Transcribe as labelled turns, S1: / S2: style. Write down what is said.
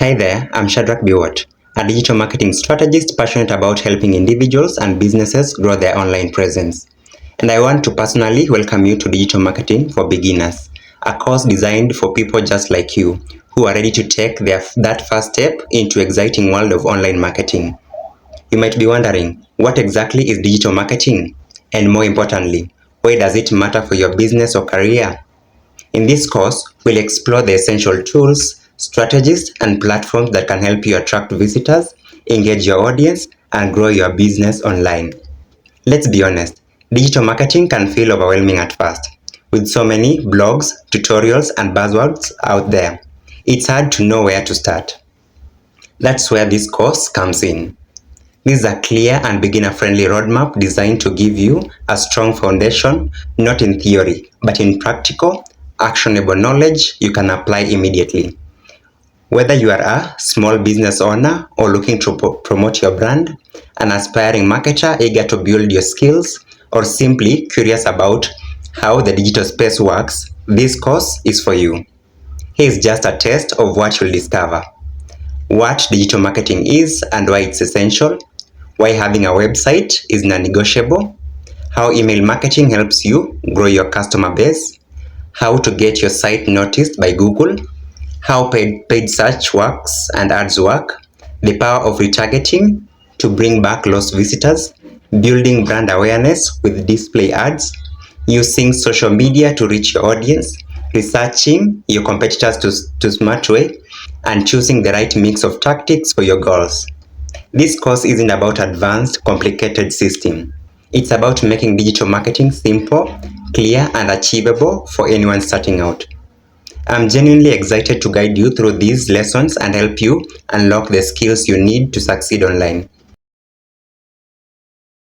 S1: Hi there, I'm Shadrack Biwot, a digital marketing strategist passionate about helping individuals and businesses grow their online presence. And I want to personally welcome you to Digital Marketing for Beginners, a course designed for people just like you who are ready to take that first step into exciting world of online marketing. You might be wondering, what exactly is digital marketing? And more importantly, why does it matter for your business or career? In this course, we'll explore the essential tools, strategies, and platforms that can help you attract visitors, engage your audience, and grow your business online. Let's be honest, digital marketing can feel overwhelming at first. With so many blogs, tutorials, and buzzwords out there, it's hard to know where to start. That's where this course comes in. This is a clear and beginner-friendly roadmap designed to give you a strong foundation, not in theory, but in practical, actionable knowledge you can apply immediately. Whether you are a small business owner or looking to promote your brand, an aspiring marketer eager to build your skills, or simply curious about how the digital space works, this course is for you. Here is just a taste of what you'll discover. What digital marketing is and why it's essential, why having a website is non-negotiable, how email marketing helps you grow your customer base, how to get your site noticed by Google, how paid search works and ads work, the power of retargeting to bring back lost visitors, building brand awareness with display ads, using social media to reach your audience, researching your competitors to smart way, and choosing the right mix of tactics for your goals. This course isn't about advanced, complicated system. It's about making digital marketing simple, clear, and achievable for anyone starting out. I'm genuinely excited to guide you through these lessons and help you unlock the skills you need to succeed online.